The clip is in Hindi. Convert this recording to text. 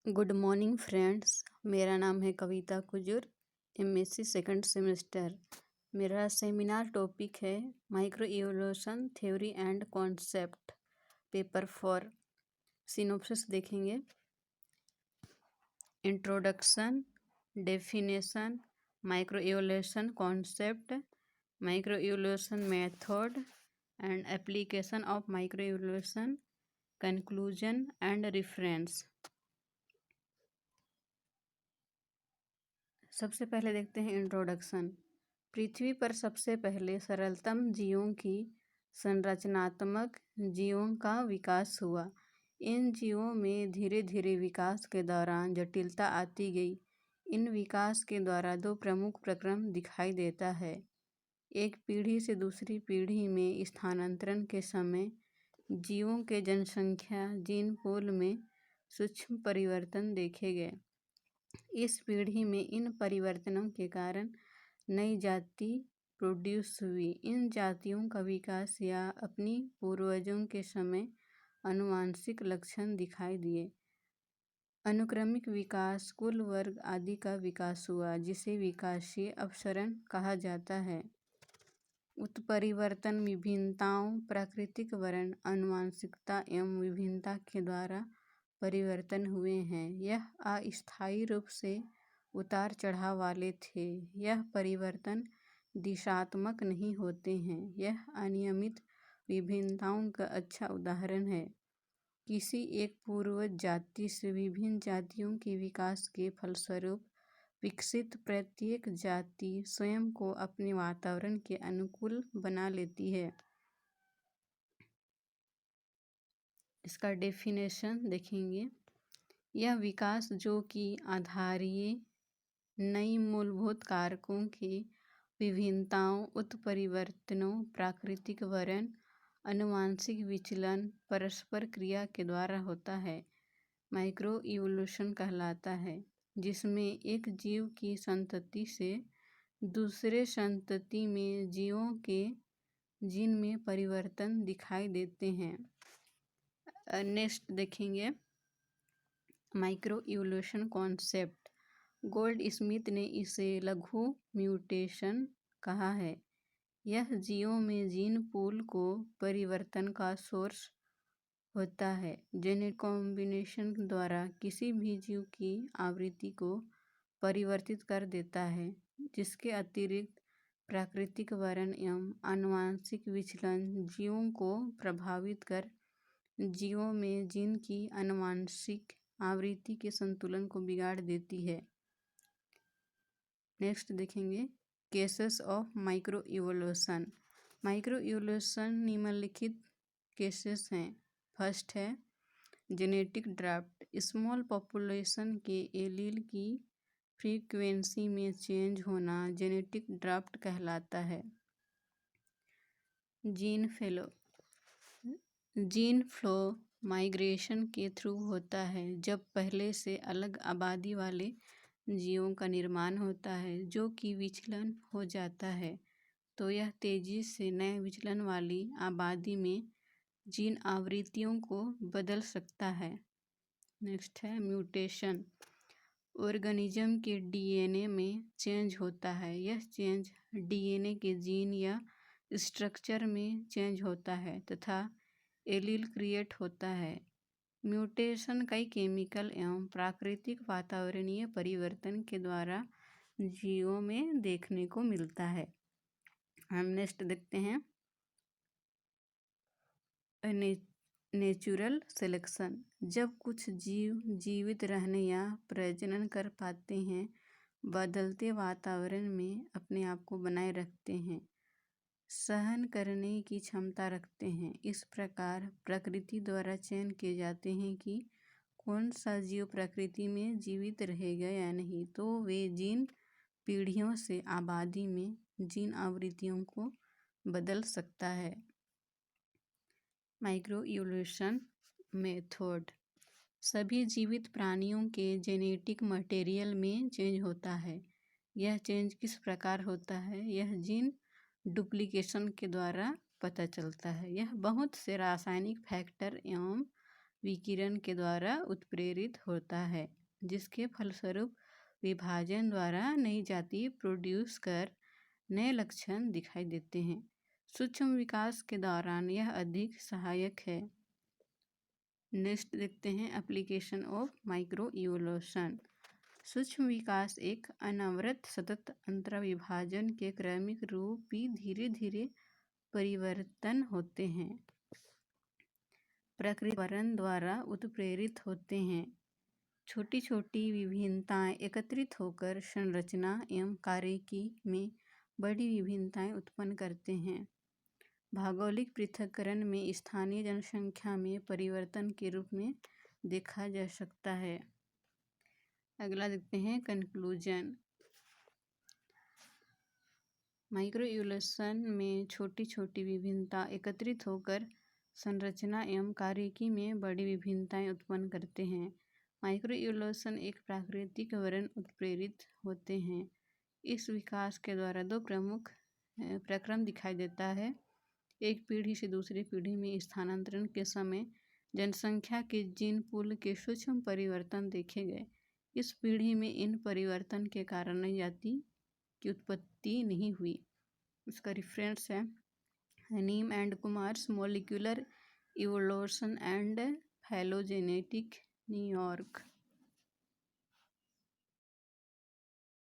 Good morning friends. मेरा नाम है Kavita Kujur, MSc second semester. मेरा सेमिनार टॉपिक है micro evolution theory and concept. Paper 4 synopsis देखेंगे। Introduction, definition, micro evolution concept, micro evolution method and application of micro evolution, conclusion and reference. सबसे पहले देखते हैं इंट्रोडक्शन। पृथ्वी पर सबसे पहले सरलतम जीवों की संरचनात्मक जीवों का विकास हुआ। इन जीवों में धीरे धीरे विकास के दौरान जटिलता आती गई। इन विकास के द्वारा दो प्रमुख प्रक्रम दिखाई देता है। एक पीढ़ी से दूसरी पीढ़ी में स्थानांतरण के समय जीवों के जनसंख्या जीन पूल में सूक्ष्म परिवर्तन देखे गए। इस पीढ़ी में इन परिवर्तनों के कारण नई जाति प्रोड्यूस हुई। इन जातियों का विकास या अपनी पूर्वजों के समय आनुवंशिक लक्षण दिखाई दिए। अनुक्रमिक विकास, कुल वर्ग आदि का विकास हुआ, जिसे विकासीय अपसरण कहा जाता है। उत्परिवर्तन विभिन्नताओं, प्राकृतिक वर्ण, आनुवंशिकता एवं विभिन्नता के द्वारा परिवर्तन हुए हैं। यह अस्थायी रूप से उतार चढ़ाव वाले थे। यह परिवर्तन दिशात्मक नहीं होते हैं। यह अनियमित विभिन्नताओं का अच्छा उदाहरण है। किसी एक पूर्वज जाति से विभिन्न जातियों के विकास के फलस्वरूप विकसित प्रत्येक जाति स्वयं को अपने वातावरण के अनुकूल बना लेती है। इसका डेफिनेशन देखेंगे। यह विकास जो कि आधारीय नई मूलभूत कारकों के विभिन्नताओं, उत्परिवर्तनों, प्राकृतिक वर्ण, आनुवंशिक विचलन, परस्पर क्रिया के द्वारा होता है, माइक्रो इवोल्यूशन कहलाता है, जिसमें एक जीव की संतति से दूसरे संतति में जीवों के जीन में परिवर्तन दिखाई देते हैं। नेक्स्ट देखेंगे micro evolution concept. Gold Smith ने इसे लघु म्यूटेशन कहा है। यह जीवों में जीन पूल को परिवर्तन का सोर्स होता है। जेनेटिक कॉम्बिनेशन द्वारा किसी भी जीव की आवृत्ति को परिवर्तित कर देता है। जिसके अतिरिक्त प्राकृतिक वर्ण एवं आनुवंशिक विचलन जीवों को प्रभावित कर जीवों में जीन की आनुवंशिक आवृत्ति के संतुलन को बिगाड़ देती है। नेक्स्ट देखेंगे cases of micro evolution. Micro evolution निम्नलिखित केसेस हैं। फर्स्ट है जेनेटिक ड्राफ्ट। स्मॉल पॉपुलेशन के एलील की फ्रीक्वेंसी में चेंज होना जेनेटिक ड्राफ्ट कहलाता है। जीन फ्लो माइग्रेशन के थ्रू होता है, जब पहले से अलग आबादी वाले जीवों का निर्माण होता है जो कि विचलन हो जाता है, तो यह तेजी से नए विचलन वाली आबादी में जीन आवृत्तियों को बदल सकता है। नेक्स्ट है म्यूटेशन। ऑर्गेनिज्म के डीएनए में चेंज होता है। यह चेंज डीएनए के जीन या स्ट्रक्चर में चेंज होता है तथा एलील क्रिएट होता है। म्यूटेशन कई केमिकल एवं प्राकृतिक वातावरणीय परिवर्तन के द्वारा जीवों में देखने को मिलता है। हम नेक्स्ट देखते हैं नेचुरल सिलेक्शन। जब कुछ जीव जीवित रहने या प्रजनन कर पाते हैं, बदलते वातावरण में अपने आप को बनाए रखते हैं, सहन करने की क्षमता रखते हैं। इस प्रकार प्रकृति द्वारा चयन किए जाते हैं कि कौन सा जीव प्रकृति में जीवित रहेगा या नहीं, तो वे जीन पीढ़ियों से आबादी में जीन आवृत्तियों को बदल सकता है। Micro evolution method. सभी जीवित प्राणियों के जेनेटिक मटेरियल में चेंज होता है। यह चेंज किस प्रकार होता है, यह जीन डुप्लीकेशन के द्वारा पता चलता है। यह बहुत से रासायनिक फैक्टर एवं विकिरण के द्वारा उत्प्रेरित होता है। जिसके फलस्वरूप विभाजन द्वारा नई जाति प्रोड्यूस कर नए लक्षण दिखाई देते हैं। सूक्ष्म विकास के दौरान यह अधिक सहायक है। नेक्स्ट देखते हैं एप्लीकेशन ऑफ माइक्रो इवोल्यूशन। सूक्ष्म विकास एक अनवरत सतत अंतराविभाजन के क्रमिक रूप ही धीरे धीरे परिवर्तन होते हैं, प्रकृतिवरण द्वारा उत्प्रेरित होते हैं। छोटी छोटी विभिन्नताएं एकत्रित होकर संरचना एवं कार्यकी में बड़ी विभिन्नताएं उत्पन्न करते हैं। भौगोलिक पृथक्करण में स्थानीय जनसंख्या में परिवर्तन के रूप में देखा जा सकता है। अगला देखते हैं कंक्लूजन। माइक्रो इवोल्यूशन में छोटी छोटी विभिन्नता एकत्रित होकर संरचना एवं कार्यकी में बड़ी विभिन्नताएं उत्पन्न करते हैं। माइक्रो इवोल्यूशन एक प्राकृतिक वरण उत्प्रेरित होते हैं। इस विकास के द्वारा दो प्रमुख प्रक्रम दिखाई देता है। एक पीढ़ी से दूसरी पीढ़ी में स्थानांतरण के समय जनसंख्या के जीन पूल के सूक्ष्म परिवर्तन देखे गए। इस पीढ़ी में इन परिवर्तन के कारण नई जाति की उत्पत्ति नहीं हुई। इसका रेफरेंस है Nei and Kumar's molecular evolution and phylogenetic, New York.